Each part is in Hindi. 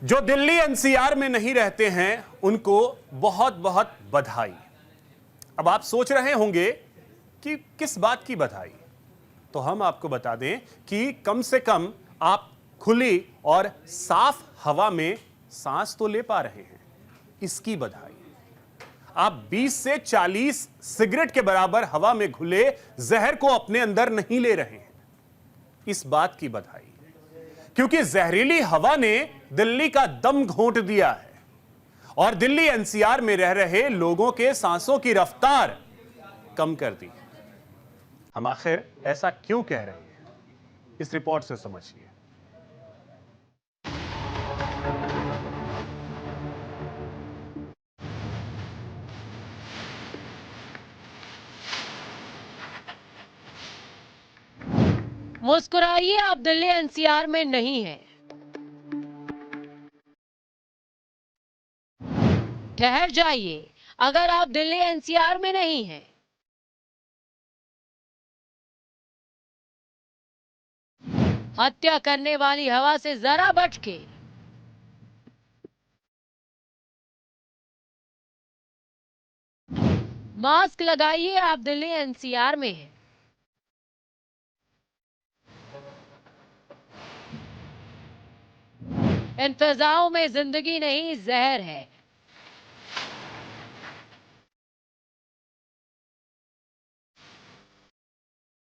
जो दिल्ली एनसीआर में नहीं रहते हैं उनको बहुत बहुत बधाई। अब आप सोच रहे होंगे कि किस बात की बधाई, तो हम आपको बता दें कि कम से कम आप खुली और साफ हवा में सांस तो ले पा रहे हैं, इसकी बधाई। आप 20 से 40 सिगरेट के बराबर हवा में घुले जहर को अपने अंदर नहीं ले रहे हैं, इस बात की बधाई। क्योंकि जहरीली हवा ने दिल्ली का दम घोंट दिया है और दिल्ली एनसीआर में रह रहे लोगों के सांसों की रफ्तार कम कर दी। हम आखिर ऐसा क्यों कह रहे हैं, इस रिपोर्ट से समझिए। मुस्कुराइए, आप दिल्ली एनसीआर में नहीं हैं। ठहर जाइए, अगर आप दिल्ली एनसीआर में नहीं हैं। हत्या करने वाली हवा से जरा बच के। मास्क लगाइए, आप दिल्ली एनसीआर में हैं। इन फिजाओं में जिंदगी नहीं, जहर है।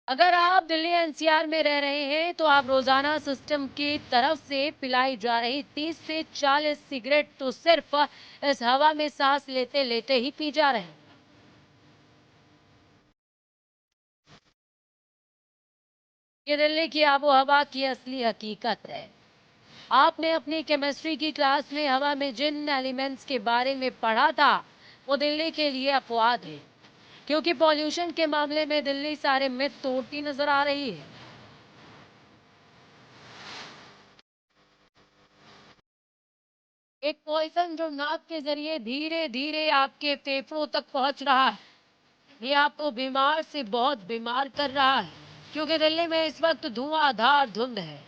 अगर आप दिल्ली एनसीआर में रह रहे हैं तो आप रोजाना सिस्टम की तरफ से पिलाई जा रही 30 से 40 सिगरेट तो सिर्फ इस हवा में सांस लेते लेते ही पी जा रहे हैं। ये दिल्ली की आबो हवा की असली हकीकत है। आपने अपनी केमिस्ट्री की क्लास में हवा में जिन एलिमेंट्स के बारे में पढ़ा था वो दिल्ली के लिए अपवाद है, क्योंकि पॉल्यूशन के मामले में दिल्ली सारे मिथ तोड़ती नजर आ रही है। एक पॉइजन जो नाक के जरिए धीरे धीरे आपके फेफड़ों तक पहुंच रहा है, ये आपको बीमार से बहुत बीमार कर रहा है, क्योंकि दिल्ली में इस वक्त धुआंधार धुंध है।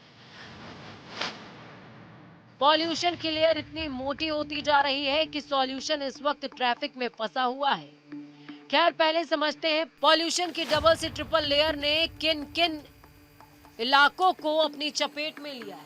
पॉल्यूशन की लेयर इतनी मोटी होती जा रही है कि सॉल्यूशन इस वक्त ट्रैफिक में फंसा हुआ है। खैर, पहले समझते हैं पॉल्यूशन की डबल से ट्रिपल लेयर ने किन किन इलाकों को अपनी चपेट में लिया है।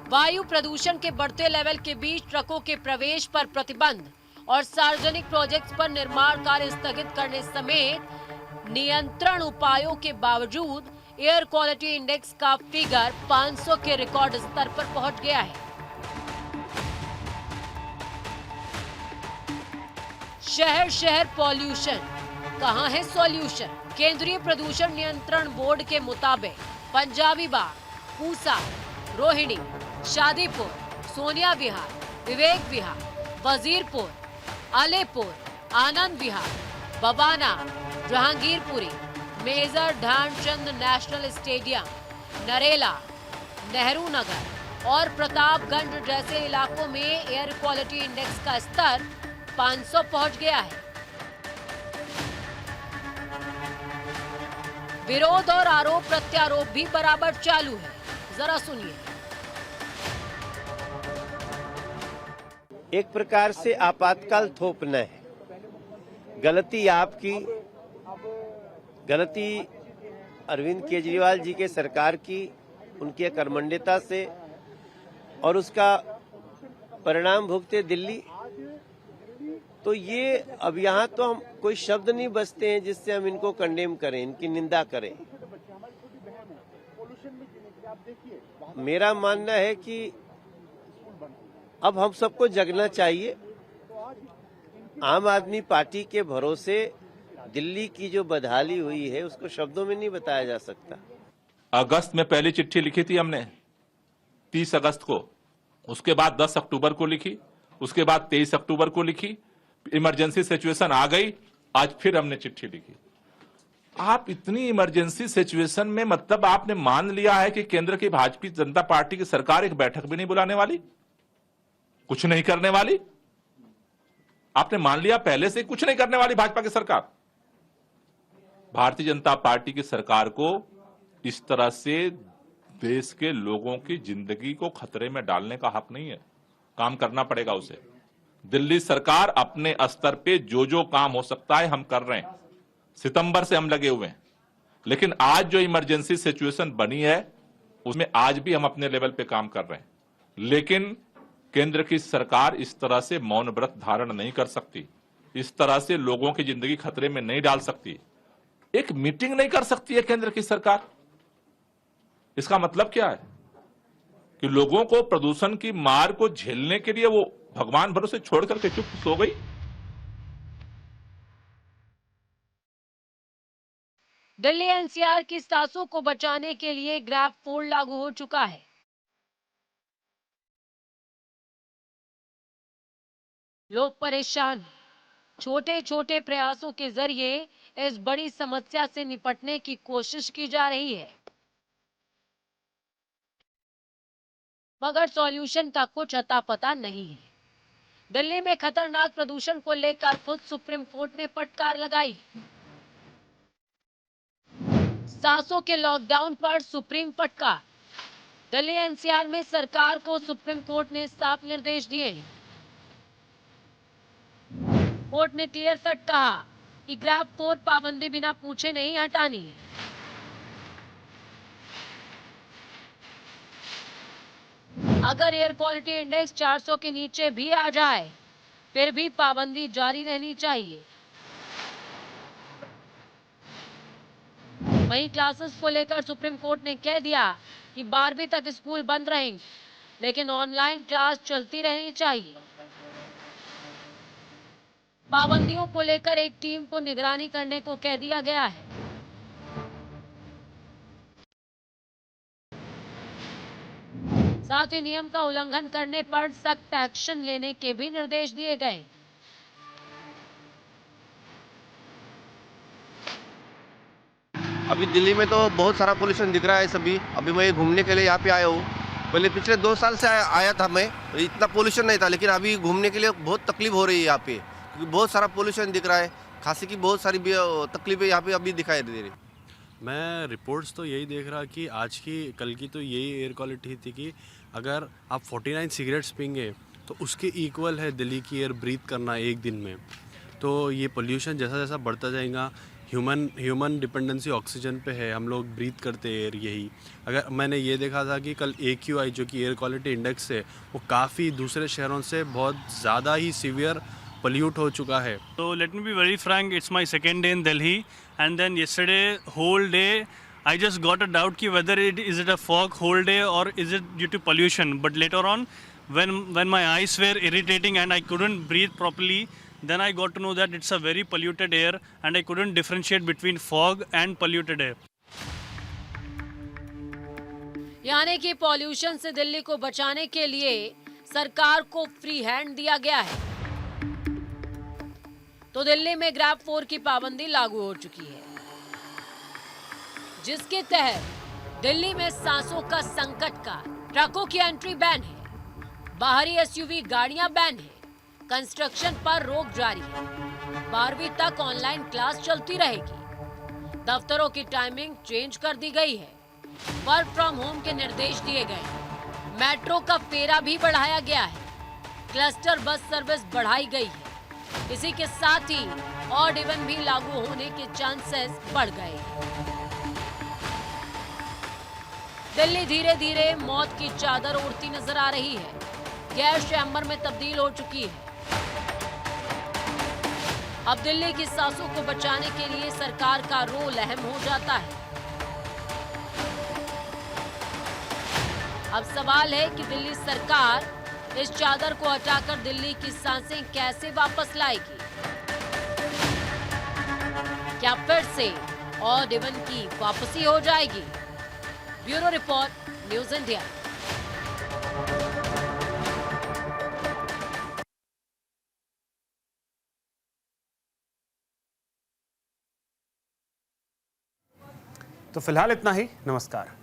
वायु प्रदूषण के बढ़ते लेवल के बीच ट्रकों के प्रवेश पर प्रतिबंध और सार्वजनिक प्रोजेक्ट्स पर निर्माण कार्य स्थगित करने समेत नियंत्रण उपायों के बावजूद एयर क्वालिटी इंडेक्स का फिगर 500 के रिकॉर्ड स्तर पर पहुंच गया है। शहर शहर पॉल्यूशन, कहां है सॉल्यूशन? केंद्रीय प्रदूषण नियंत्रण बोर्ड के मुताबिक Punjabi Bagh, Pusa, Rohini, Shadipur, Sonia Vihar, Vivek Vihar, Wazirpur, Alipur, Anand Vihar, Bawana, Jahangirpuri, Major Dhyan Chand National Stadium, Narela, Nehru Nagar और प्रतापगंज जैसे इलाकों में एयर क्वालिटी इंडेक्स का स्तर 500 पहुंच गया है। विरोध और आरोप प्रत्यारोप भी बराबर चालू है, जरा सुनिए। एक प्रकार से आपातकाल थोपना है। गलती आपकी, गलती अरविंद केजरीवाल जी के सरकार की, उनकी कर्मण्यता से, और उसका परिणाम भुगते दिल्ली। तो ये अब यहाँ तो हम कोई शब्द नहीं बचते हैं जिससे हम इनको कंडेम करें, इनकी निंदा करें। मेरा मानना है कि अब हम सबको जगना चाहिए। आम आदमी पार्टी के भरोसे दिल्ली की जो बदहाली हुई है उसको शब्दों में नहीं बताया जा सकता। अगस्त में पहली चिट्ठी लिखी थी हमने 30 अगस्त को, उसके बाद 10 अक्टूबर को लिखी, उसके बाद 23 अक्टूबर को लिखी। इमरजेंसी सिचुएशन आ गई, आज फिर हमने चिट्ठी लिखी। आप इतनी इमरजेंसी सिचुएशन में मतलब आपने मान लिया है कि केंद्र की भाजपा जनता पार्टी की सरकार एक बैठक भी नहीं बुलाने वाली, कुछ नहीं करने वाली। आपने मान लिया पहले से कुछ नहीं करने वाली भाजपा की सरकार। भारतीय जनता पार्टी की सरकार को इस तरह से देश के लोगों की जिंदगी को खतरे में डालने का हक नहीं है। काम करना पड़ेगा उसे। दिल्ली सरकार अपने स्तर पे जो जो काम हो सकता है हम कर रहे हैं। सितंबर से हम लगे हुए हैं, लेकिन आज जो इमरजेंसी सिचुएशन बनी है उसमें आज भी हम अपने लेवल पे काम कर रहे हैं। लेकिन केंद्र की सरकार इस तरह से मौन व्रत धारण नहीं कर सकती, इस तरह से लोगों की जिंदगी खतरे में नहीं डाल सकती। एक मीटिंग नहीं कर सकती है केंद्र की सरकार। इसका मतलब क्या है कि लोगों को प्रदूषण की मार को झेलने के लिए वो भगवान भरोसे छोड़ करके चुप सो गई। दिल्ली एनसीआर की सांसों को बचाने के लिए ग्रैब फूड लागू हो चुका है। लोग परेशान। छोटे छोटे प्रयासों के जरिए इस बड़ी समस्या से निपटने की कोशिश की जा रही है, मगर सॉल्यूशन का कुछ अता पता नहीं है। दिल्ली में खतरनाक प्रदूषण को लेकर खुद सुप्रीम कोर्ट ने फटकार लगाई। सांसों के लॉकडाउन पर सुप्रीम फटकार। दिल्ली एनसीआर में सरकार को सुप्रीम कोर्ट ने साफ निर्देश दिए। कोर्ट ने क्लियर कट कहा कि ग्रैब फूड पाबंदी बिना पूछे नहीं हटानी है। अगर एयर क्वालिटी इंडेक्स 400 के नीचे भी आ जाए फिर भी पाबंदी जारी रहनी चाहिए। वहीं क्लासेस को लेकर सुप्रीम कोर्ट ने कह दिया कि 12वीं तक स्कूल बंद रहेंगे, लेकिन ऑनलाइन क्लास चलती रहनी चाहिए। पाबंदियों को लेकर एक टीम को निगरानी करने को कह दिया गया है। साथ ही नियम का उल्लंघन करने पर सख्त एक्शन लेने के भी निर्देश दिए गए। अभी दिल्ली में तो बहुत सारा पोल्यूशन दिख रहा है सभी। अभी मैं घूमने के लिए यहाँ पे आया हूँ। पहले पिछले 2 साल से आया था मैं, इतना पोल्यूशन नहीं था, लेकिन अभी घूमने के लिए बहुत तकलीफ हो रही है यहाँ पे, क्योंकि बहुत सारा पोल्यूशन दिख रहा है। खांसी की बहुत सारी तकलीफें यहाँ पे अभी दिखाई दे रही। मैं रिपोर्ट्स तो यही देख रहा कि आज की कल की तो यही एयर क्वालिटी थी कि अगर आप 49 सिगरेट्स पीएंगे तो उसके इक्वल है दिल्ली की एयर ब्रीथ करना एक दिन में। तो ये पोल्यूशन जैसा जैसा बढ़ता जाएगा, ह्यूमन डिपेंडेंसी ऑक्सीजन पे है, हम लोग ब्रीथ करते एयर यही। अगर मैंने ये देखा था कि कल AQI जो कि एयर क्वालिटी इंडेक्स है वो काफ़ी दूसरे शहरों से बहुत ज़्यादा ही सीवियर pollute हो चुका है। So let me be very frank, it's my second day in Delhi, and then yesterday whole day I just got a doubt ki whether is it a fog whole day or is it due to pollution. But later on when my eyes were irritating and I couldn't breathe properly, then I got to know that it's a very polluted air and I couldn't differentiate between fog and polluted air. यानी कि पॉल्यूशन से दिल्ली को बचाने के लिए सरकार को फ्री हैंड दिया गया है। तो दिल्ली में ग्रैब 4 की पाबंदी लागू हो चुकी है, जिसके तहत दिल्ली में सांसों का संकट का, ट्रकों की एंट्री बैन है, बाहरी एसयूवी गाड़ियां बैन है, कंस्ट्रक्शन पर रोक जारी है, 12वीं तक ऑनलाइन क्लास चलती रहेगी, दफ्तरों की टाइमिंग चेंज कर दी गई है, वर्क फ्रॉम होम के निर्देश दिए गए, मेट्रो का फेरा भी बढ़ाया गया है, क्लस्टर बस सर्विस बढ़ाई गई है। इसी के साथ ही ऑड इवन भी लागू होने के चांसेस बढ़ गए। दिल्ली धीरे धीरे मौत की चादर ओढ़ती नजर आ रही है, गैस चैम्बर में तब्दील हो चुकी है। अब दिल्ली की सांसों को बचाने के लिए सरकार का रोल अहम हो जाता है। अब सवाल है कि दिल्ली सरकार इस चादर को हटाकर दिल्ली की सांसें कैसे वापस लाएगी? क्या फिर से ऑड इवन की वापसी हो जाएगी? Bureau report, news India. तो फिलहाल इतना ही। नमस्कार।